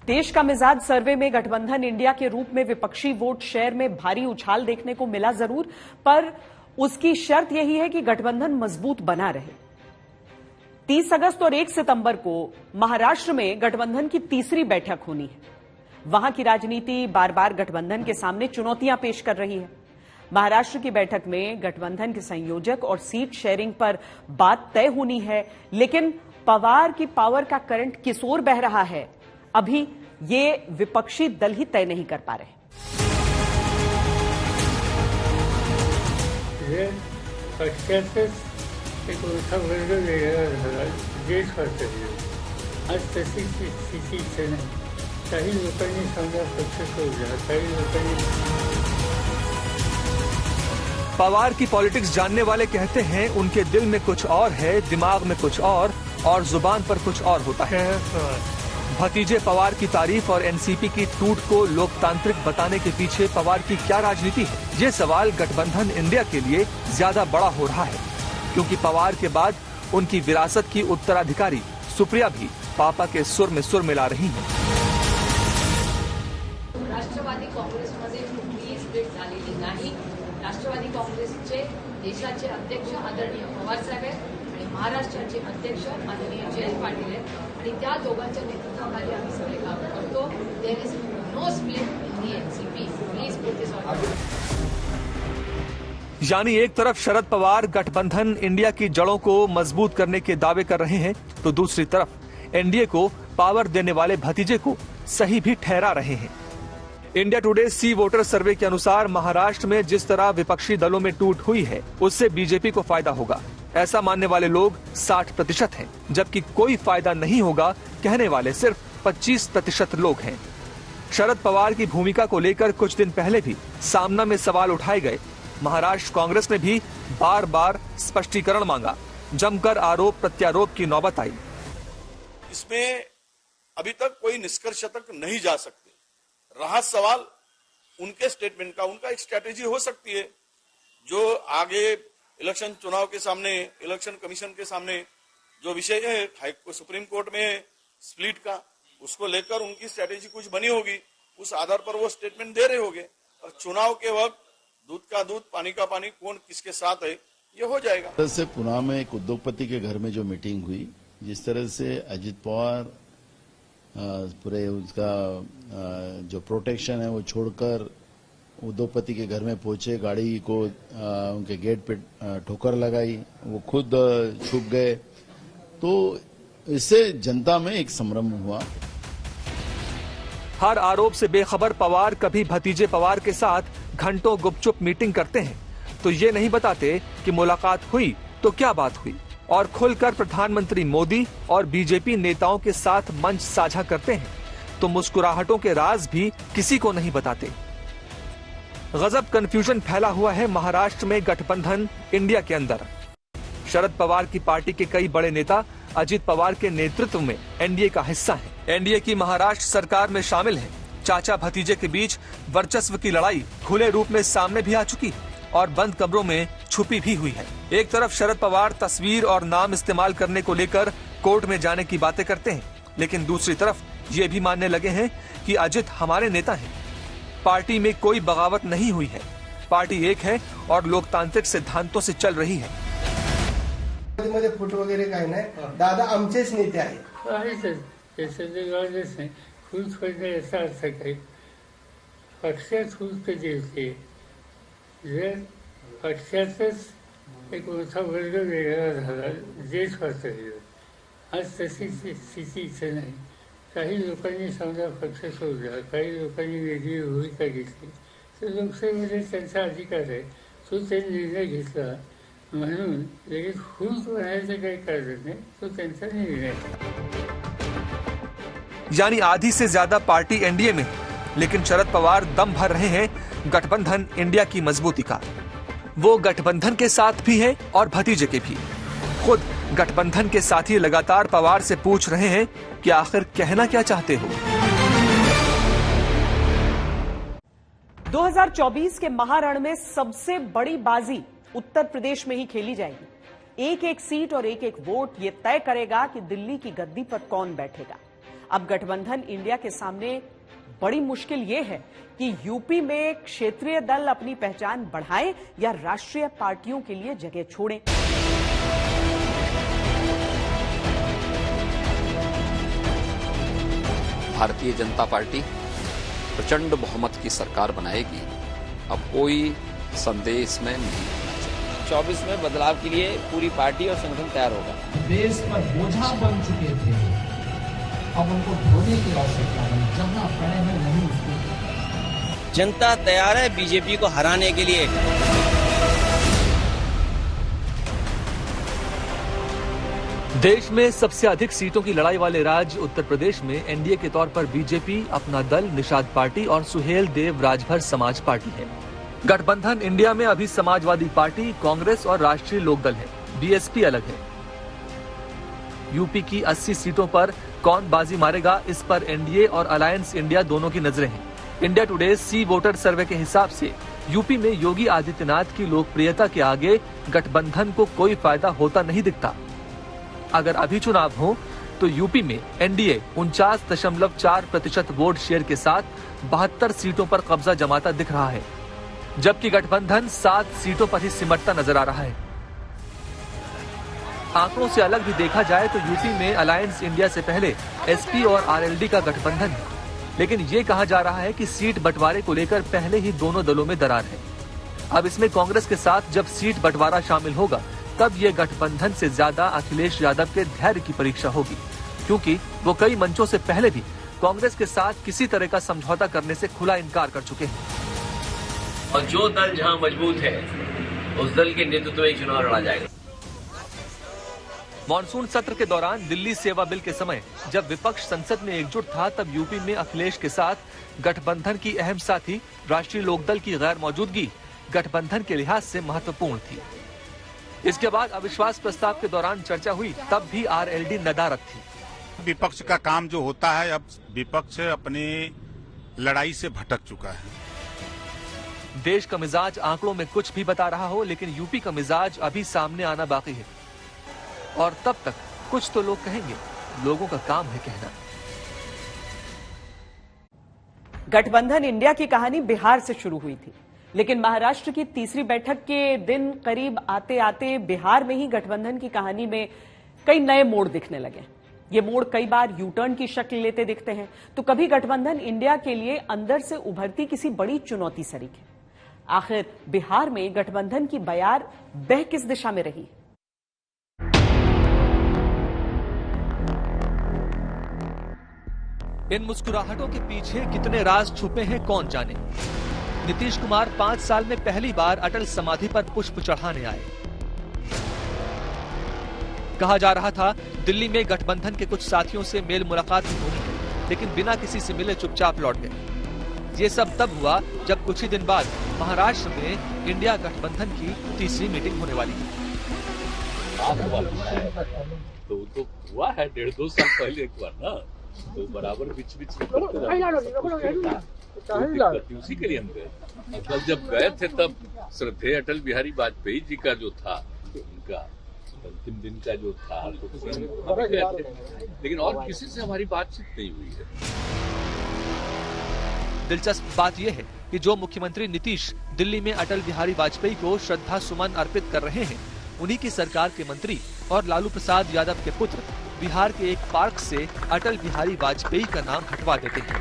देश का मिजाज सर्वे में गठबंधन इंडिया के रूप में विपक्षी वोट शेयर में भारी उछाल देखने को मिला जरूर, पर उसकी शर्त यही है कि गठबंधन मजबूत बना रहे। 30 अगस्त और 1 सितंबर को महाराष्ट्र में गठबंधन की तीसरी बैठक होनी है। वहां की राजनीति बार बार गठबंधन के सामने चुनौतियां पेश कर रही है। महाराष्ट्र की बैठक में गठबंधन के संयोजक और सीट शेयरिंग पर बात तय होनी है, लेकिन पवार की पावर का करंट किस ओर बह रहा है, अभी ये विपक्षी दल ही तय नहीं कर पा रहे। एक मोठा वर्ग वेगळा झाला देशवासियांनी। आज तशी स्थिती इथे नाही। काही लोकांनी समजा पक्ष सोडला, काही लोकांनी। पवार की पॉलिटिक्स जानने वाले कहते हैं उनके दिल में कुछ और है, दिमाग में कुछ और जुबान पर कुछ और होता है। भतीजे पवार की तारीफ और एनसीपी की टूट को लोकतांत्रिक बताने के पीछे पवार की क्या राजनीति है, ये सवाल गठबंधन इंडिया के लिए ज्यादा बड़ा हो रहा है, क्योंकि पवार के बाद उनकी विरासत की उत्तराधिकारी सुप्रिया भी पापा के सुर में सुर मिला रही हैं। राष्ट्रवादी काँग्रेसमध्ये कुठलीही स्प्लिट झालेली नाही। राष्ट्रवादी काँग्रेसचे देशाचे अध्यक्ष आदरणीय पवार साहेब आहेत आणि महाराष्ट्राचे अध्यक्ष आदरणीय जयंत पाटील आहेत आणि त्या दोघांच्या नेतृत्वाखाली आम्ही सगळे काम करतो। There is no split in the NCP. Please put this on. यानी एक तरफ शरद पवार गठबंधन इंडिया की जड़ों को मजबूत करने के दावे कर रहे हैं, तो दूसरी तरफ एनडीए को पावर देने वाले भतीजे को सही भी ठहरा रहे हैं। इंडिया टुडे सी वोटर सर्वे के अनुसार महाराष्ट्र में जिस तरह विपक्षी दलों में टूट हुई है, उससे बीजेपी को फायदा होगा, ऐसा मानने वाले लोग 60% हैं, जबकि कोई फायदा नहीं होगा कहने वाले सिर्फ 25% लोग हैं। शरद पवार की भूमिका को लेकर कुछ दिन पहले भी सामना में सवाल उठाए गए। महाराष्ट्र कांग्रेस ने भी बार बार स्पष्टीकरण मांगा, जमकर आरोप प्रत्यारोप की नौबत आई। इसमें अभी तक कोई निष्कर्ष तक नहीं जा सकते। रहा सवाल उनके स्टेटमेंट का, उनका एक स्ट्रेटेजी हो सकती है जो आगे इलेक्शन चुनाव के सामने, इलेक्शन कमीशन के सामने जो विषय है सुप्रीम कोर्ट में स्प्लिट का, उसको लेकर उनकी स्ट्रेटेजी कुछ बनी होगी, उस आधार पर वो स्टेटमेंट दे रहे होंगे। और चुनाव के वक्त दूध का दूध पानी का पानी कौन किसके साथ है ये हो जाएगा। तरह से पुणे में एक उद्योगपति के घर में जो मीटिंग हुई, जिस तरह से अजित पवार पूरे उसका जो प्रोटेक्शन है वो छोड़कर उद्योगपति के घर में पहुंचे, गाड़ी को उनके गेट पे ठोकर लगाई, वो खुद छुप गए, तो इससे जनता में एक संभ्रम हुआ। हर आरोप से बेखबर पवार कभी भतीजे पवार के साथ घंटों गुपचुप मीटिंग करते हैं, तो ये नहीं बताते कि मुलाकात हुई तो क्या बात हुई, और खुलकर प्रधानमंत्री मोदी और बीजेपी नेताओं के साथ मंच साझा करते हैं, तो मुस्कुराहटों के राज भी किसी को नहीं बताते। गजब कंफ्यूजन फैला हुआ है महाराष्ट्र में गठबंधन इंडिया के अंदर। शरद पवार की पार्टी के कई बड़े नेता अजित पवार के नेतृत्व में एनडीए का हिस्सा हैं। एनडीए की महाराष्ट्र सरकार में शामिल हैं। चाचा भतीजे के बीच वर्चस्व की लड़ाई खुले रूप में सामने भी आ चुकी है और बंद कमरों में छुपी भी हुई है। एक तरफ शरद पवार तस्वीर और नाम इस्तेमाल करने को लेकर कोर्ट में जाने की बातें करते हैं, लेकिन दूसरी तरफ ये भी मानने लगे हैं कि अजित हमारे नेता हैं। पार्टी में कोई बगावत नहीं हुई है, पार्टी एक है और लोकतांत्रिक सिद्धांतों से चल रही है। मध्ये फोटो वगैरे काही नाही, दादा आमचेच नेते आहेत। फूस पडणे याचा अर्थ काय? पक्षात फूस कधी होते? जर पक्षातच एक मोठा वर्ग वेगळा झाला देशवासियांनी। आज तशी स्थिती इथे नाही। काही लोकांनी समजा पक्ष सोडला, काही लोकांनी वेगळी भूमिका घेतली, तर लोकसभेमध्ये त्यांचा अधिकार आहे, तो त्यांनी निर्णय घेतला म्हणून लगेच फूस बनायचं काही कारण नाही, तो त्यांचा निर्णय। यानी आधी से ज्यादा पार्टी एनडीए में, लेकिन शरद पवार दम भर रहे हैं गठबंधन इंडिया की मजबूती का। वो गठबंधन के साथ भी है और भतीजे के भी। खुद गठबंधन के साथी लगातार पवार से पूछ रहे हैं कि आखिर कहना क्या चाहते हो। 2024 के महारण में सबसे बड़ी बाजी उत्तर प्रदेश में ही खेली जाएगी। एक एक सीट और एक एक वोट ये तय करेगा कि दिल्ली की गद्दी पर कौन बैठेगा। अब गठबंधन इंडिया के सामने बड़ी मुश्किल ये है कि यूपी में क्षेत्रीय दल अपनी पहचान बढ़ाएं या राष्ट्रीय पार्टियों के लिए जगह छोड़ें। भारतीय जनता पार्टी प्रचंड बहुमत की सरकार बनाएगी, अब कोई संदेश में नहीं होना चाहिए। 24 में बदलाव के लिए पूरी पार्टी और संगठन तैयार होगा। देश पर बोझा बन चुके थे, अब उनको धोने की आवश्यकता है, जहां पड़े हैं नहीं उसको। जनता तैयार है बीजेपी को हराने के लिए। देश में सबसे अधिक सीटों की लड़ाई वाले राज्य उत्तर प्रदेश में एनडीए के तौर पर बीजेपी, अपना दल, निषाद पार्टी और सुहेल देव राजभर समाज पार्टी है। गठबंधन इंडिया में अभी समाजवादी पार्टी, कांग्रेस और राष्ट्रीय लोकदल है। बीएसपी अलग है। यूपी की 80 सीटों पर कौन बाजी मारेगा, इस पर एनडीए और अलायंस इंडिया दोनों की नजरें हैं। इंडिया टुडे सी वोटर सर्वे के हिसाब से यूपी में योगी आदित्यनाथ की लोकप्रियता के आगे गठबंधन को कोई फायदा होता नहीं दिखता। अगर अभी चुनाव हो तो यूपी में एनडीए 49.4% वोट शेयर के साथ 72 सीटों पर कब्जा जमाता दिख रहा है, जबकि गठबंधन 7 सीटों पर ही सिमटता नजर आ रहा है। आंकड़ों से अलग भी देखा जाए तो यूपी में अलायंस इंडिया से पहले एसपी और आरएलडी का गठबंधन है, लेकिन ये कहा जा रहा है कि सीट बंटवारे को लेकर पहले ही दोनों दलों में दरार है। अब इसमें कांग्रेस के साथ जब सीट बंटवारा शामिल होगा तब ये गठबंधन से ज्यादा अखिलेश यादव के धैर्य की परीक्षा होगी, क्योंकि वो कई मंचों से पहले भी कांग्रेस के साथ किसी तरह का समझौता करने से खुला इनकार कर चुके हैं। और जो दल जहां मजबूत है उस दल के नेतृत्व में चुनाव लड़ा जाएगा। मॉनसून सत्र के दौरान दिल्ली सेवा बिल के समय जब विपक्ष संसद में एकजुट था, तब यूपी में अखिलेश के साथ गठबंधन की अहम साथी राष्ट्रीय लोकदल की गैर मौजूदगी गठबंधन के लिहाज से महत्वपूर्ण थी। इसके बाद अविश्वास प्रस्ताव के दौरान चर्चा हुई, तब भी आरएलडी नदारद थी। विपक्ष का काम जो होता है, अब विपक्ष अपनी लड़ाई से भटक चुका है। देश का मिजाज आंकड़ों में कुछ भी बता रहा हो, लेकिन यूपी का मिजाज अभी सामने आना बाकी है, और तब तक कुछ तो लोग कहेंगे, लोगों का काम है कहना। गठबंधन इंडिया की कहानी बिहार से शुरू हुई थी, लेकिन महाराष्ट्र की तीसरी बैठक के दिन करीब आते आते बिहार में ही गठबंधन की कहानी में कई नए मोड़ दिखने लगे। ये मोड़ कई बार यू टर्न की शक्ल लेते दिखते हैं, तो कभी गठबंधन इंडिया के लिए अंदर से उभरती किसी बड़ी चुनौती सरीखे। आखिर बिहार में गठबंधन की बयार बह किस दिशा में रही? इन मुस्कुराहटों के पीछे कितने राज छुपे हैं कौन जाने। नीतीश कुमार 5 साल में पहली बार अटल समाधि पर पुष्प चढ़ाने आए। कहा जा रहा था दिल्ली में गठबंधन के कुछ साथियों से मेल मुलाकात भी होनी है, लेकिन बिना किसी से मिले चुपचाप लौट गए। ये सब तब हुआ जब कुछ ही दिन बाद महाराष्ट्र में इंडिया गठबंधन की तीसरी मीटिंग होने वाली है। तो हुआ है 1.5-2 साल पहले एक बार ना, तो बराबर बीच उसी के लिए हम गए। मतलब जब गए थे तब श्रद्धेय अटल बिहारी वाजपेयी जी का जो था, उनका अंतिम दिन का जो था, तो गए थे, लेकिन और किसी से हमारी बातचीत नहीं हुई है। दिलचस्प बात यह है कि जो मुख्यमंत्री नीतीश दिल्ली में अटल बिहारी वाजपेयी को श्रद्धा सुमन अर्पित कर रहे हैं, उन्हीं की सरकार के मंत्री और लालू प्रसाद यादव के पुत्र बिहार के एक पार्क से अटल बिहारी वाजपेयी का नाम हटवा देते हैं।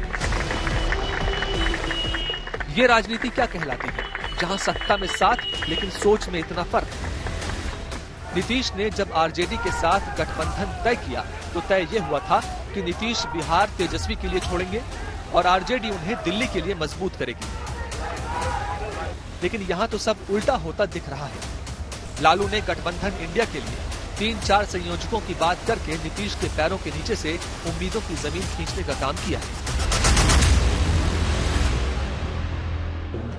ये राजनीति क्या कहलाती है, जहां सत्ता में साथ लेकिन सोच में इतना फर्क। नीतीश ने जब आरजेडी के साथ गठबंधन तय किया तो तय ये हुआ था कि नीतीश बिहार तेजस्वी के लिए छोड़ेंगे और आरजेडी उन्हें दिल्ली के लिए मजबूत करेगी। लेकिन यहाँ तो सब उल्टा होता दिख रहा है। लालू ने गठबंधन इंडिया के लिए 3-4 संयोजकों की बात करके नीतीश के पैरों के नीचे से उम्मीदों की जमीन खींचने का काम किया है।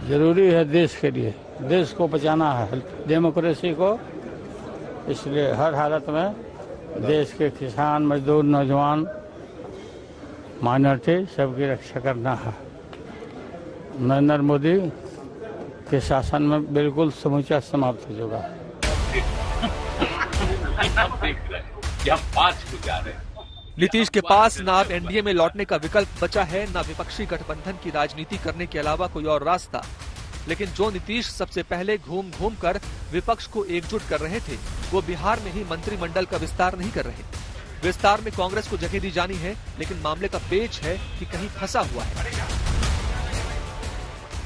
जरूरी है देश के लिए, देश को बचाना है, डेमोक्रेसी को, इसलिए हर हालत में देश के किसान, मजदूर, नौजवान, माइनॉरिटी सबकी रक्षा करना है। नरेंद्र मोदी के शासन में बिल्कुल समूचा समाप्त हो चुका है। हम देख रहे हैं कि हम 5 को जा रहे हैं, नीतीश के पास न अब एनडीए में लौटने का विकल्प बचा है, न विपक्षी गठबंधन की राजनीति करने के अलावा कोई और रास्ता। लेकिन जो नीतीश सबसे पहले घूम घूम कर विपक्ष को एकजुट कर रहे थे, वो बिहार में ही मंत्रिमंडल का विस्तार नहीं कर रहे। विस्तार में कांग्रेस को जगह दी जानी है, लेकिन मामले का पेच है कि कहीं फंसा हुआ है।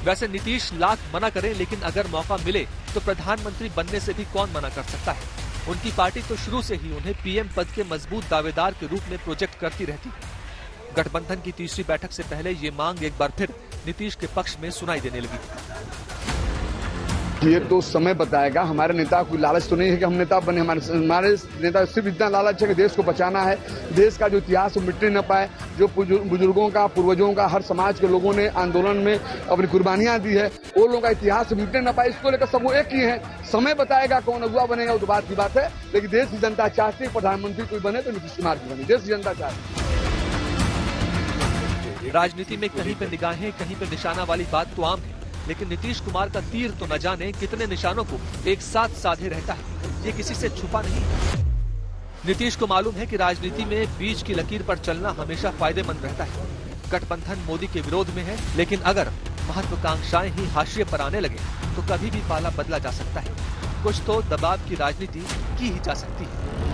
वैसे नीतीश लाख मना करें, लेकिन अगर मौका मिले तो प्रधानमंत्री बनने से भी कौन मना कर सकता है। उनकी पार्टी तो शुरू से ही उन्हें पीएम पद के मजबूत दावेदार के रूप में प्रोजेक्ट करती रहती है। गठबंधन की तीसरी बैठक से पहले ये मांग एक बार फिर नीतीश के पक्ष में सुनाई देने लगी। ये तो समय बताएगा। हमारे नेता कोई लालच तो नहीं है कि हम नेता बने। हमारे नेता सिर्फ इतना लालच है कि देश को बचाना है, देश का जो इतिहास मिटने न पाए। जो बुजुर्गों का, पूर्वजों का, हर समाज के लोगों ने आंदोलन में अपनी कुर्बानियां दी है, वो लोगों का इतिहास मिटने न पाए, इसको लेकर सब वो एक ही है। समय बताएगा कौन अगुआ बनेगा, वो तो बात की बात है। लेकिन देश की जनता चाहती है प्रधानमंत्री कोई बने तो नीतीश कुमार की बने। देश की जनता चाहती है। राजनीति में कहीं पे निगाहें, कहीं पे निशाना वाली बात तो आम है, लेकिन नीतीश कुमार का तीर तो न जाने कितने निशानों को एक साथ साधे रहता है। ये किसी से छुपा नहीं। नीतीश को मालूम है कि राजनीति में बीच की लकीर पर चलना हमेशा फायदेमंद रहता है। गठबंधन मोदी के विरोध में है, लेकिन अगर महत्वाकांक्षाएं ही हाशिए पर आने लगे तो कभी भी पाला बदला जा सकता है। कुछ तो दबाव की राजनीति की ही जा सकती है।